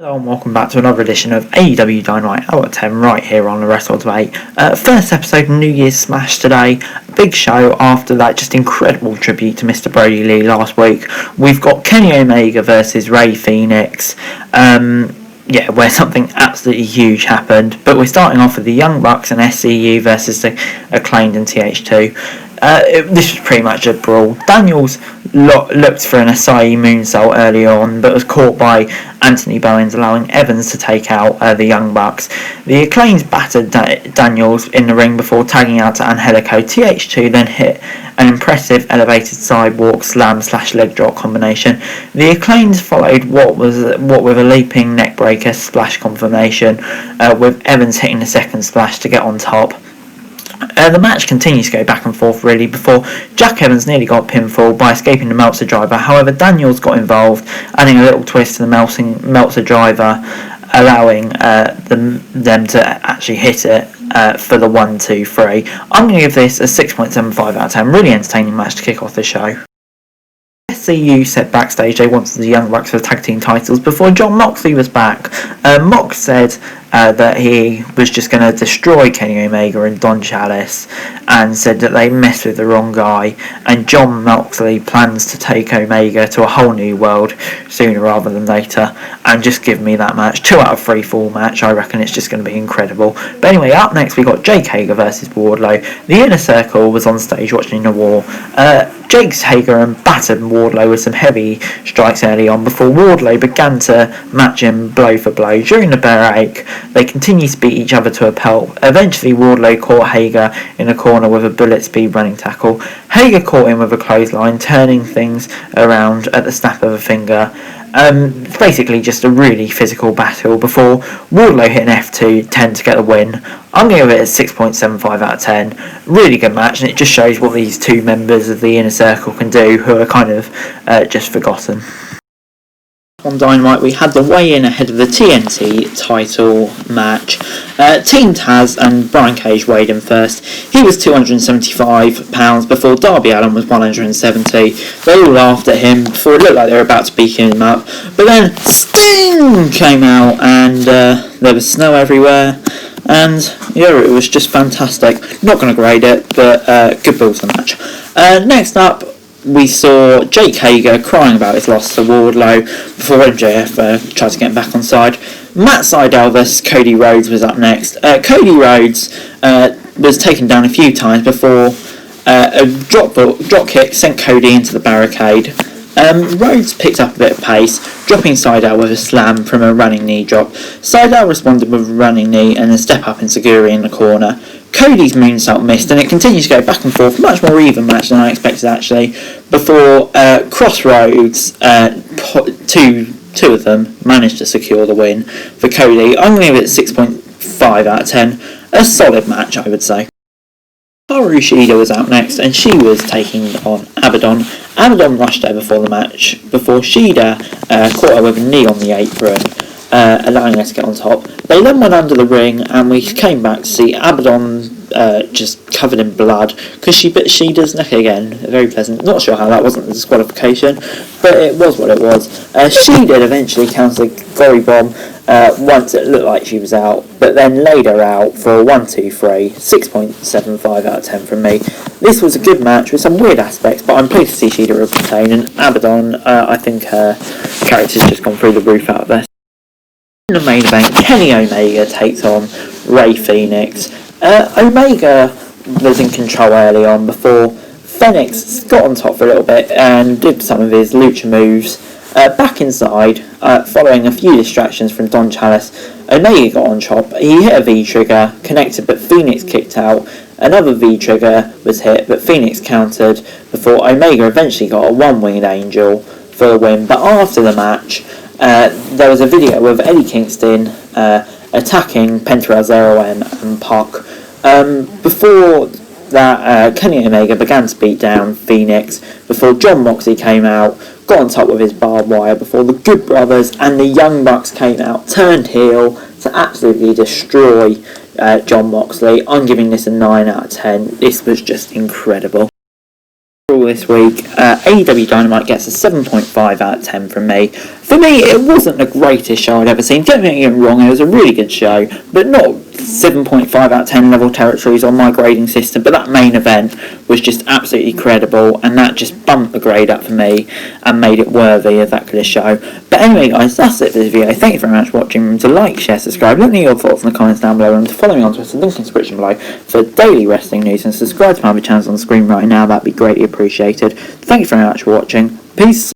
Hello and welcome back to another edition of AEW Dynamite out of 10 right here on the Wrestle Debate. First episode of New Year's Smash today. Big show after that just incredible tribute to Mr. Brody Lee last week. We've got Kenny Omega versus Rey Fenix. Where something absolutely huge happened. But we're starting off with the Young Bucks and SCU versus the Acclaimed and TH2. This was pretty much a brawl. Daniels looked for an Asai moonsault early on, but was caught by Anthony Bowens, allowing Evans to take out the Young Bucks. The Acclaimed battered Daniels in the ring before tagging out to Angelico. TH2 then hit an impressive elevated sidewalk slam / leg drop combination. The Acclaimed followed what with a leaping neckbreaker splash confirmation, with Evans hitting the second splash to get on top. The match continues to go back and forth really before Jack Evans nearly got pinfall by escaping the Meltzer driver. However, Daniels got involved, adding a little twist to the Meltzer driver, allowing them to actually hit it for the 1, 2, 3. I'm going to give this a 6.75 out of 10. Really entertaining match to kick off the show. SCU said backstage they wanted the Young Bucks for the tag team titles before John Moxley was back. Mox said that he was just going to destroy Kenny Omega and Don Callis, and said that they messed with the wrong guy, and John Moxley plans to take Omega to a whole new world sooner rather than later. And just give me that match. 2 out of 3 full match. I reckon it's just going to be incredible. But anyway, up next we got Jake Hager versus Wardlow. The Inner Circle was on stage watching the war. Jake Hager and battered Wardlow with some heavy strikes early on before Wardlow began to match him blow for blow. During the break, they continued to beat each other to a pulp. Eventually, Wardlow caught Hager in a corner with a bullet speed running tackle. Hager caught him with a clothesline, turning things around at the snap of a finger. Basically just a really physical battle before Wardlow hit an F2-10 to get the win. I'm going to give it a 6.75 out of 10. Really good match, and it just shows what these two members of the Inner Circle can do, who are kind of just forgotten. On Dynamite, we had the weigh-in ahead of the TNT title match. Team Taz and Brian Cage weighed in first. He was £275 before Darby Allin was £170. They all laughed at him before it looked like they were about to beat him up. But then Sting came out, and there was snow everywhere. And yeah, it was just fantastic. Not going to grade it, but good build to the match. Next up, we saw Jake Hager crying about his loss to Wardlow before MJF tried to get him back on side. Matt Sydal versus Cody Rhodes was up next. Cody Rhodes was taken down a few times before a drop kick sent Cody into the barricade. Rhodes picked up a bit of pace, dropping Sydal with a slam from a running knee drop. Sydal responded with a running knee and a step up Enziguri in the corner. Cody's moonsault missed, and it continues to go back and forth. Much more even match than I expected, actually. Before Crossroads, two of them managed to secure the win for Cody. I'm going to give it 6.5 out of 10. A solid match, I would say. Hikaru Shida was out next, and she was taking on Abaddon. Abaddon rushed her before the match, before Shida caught her with a knee on the apron, allowing her to get on top. They then went under the ring, and we came back to see Abaddon just covered in blood, because she bit Shida's neck again. Very pleasant. Not sure how that wasn't a disqualification, but it was what it was. Shida eventually countered a Gory Bomb once it looked like she was out, but then laid her out for a 1, 2, 3. 6.75 out of 10 from me. This was a good match with some weird aspects, but I'm pleased to see Shida retain, and Abaddon, I think her character's just gone through the roof out there. In the main event, Kenny Omega takes on Rey Fenix. Omega was in control early on before Fenix got on top for a little bit and did some of his lucha moves. Back inside, following a few distractions from Don Callis, Omega got on top. He hit a V-trigger, connected, but Fenix kicked out. Another V-trigger was hit, but Fenix countered before Omega eventually got a one-winged angel for the win. But after the match, there was a video of Eddie Kingston attacking Penta El Zero and Pac. Before that, Kenny Omega began to beat down Fenix before John Moxley came out, got on top with his barbed wire before the Good Brothers and the Young Bucks came out, turned heel to absolutely destroy John Moxley. I'm giving this a 9 out of 10. This was just incredible. This week, AEW Dynamite gets a 7.5 out of 10 from me. For me, it wasn't the greatest show I'd ever seen. Don't get me wrong, it was a really good show, but not 7.5 out of 10 level territories on my grading system. But that main event was just absolutely credible, and that just bumped the grade up for me and made it worthy of that kind of show. But anyway, guys, that's it for this video. Thank you very much for watching. Remember to like, share, subscribe. Let me know your thoughts in the comments down below. Remember to follow me on Twitter, link in the description below for daily wrestling news, and subscribe to my other channels on the screen right now. That'd be greatly appreciated. Thank you very much for watching. Peace.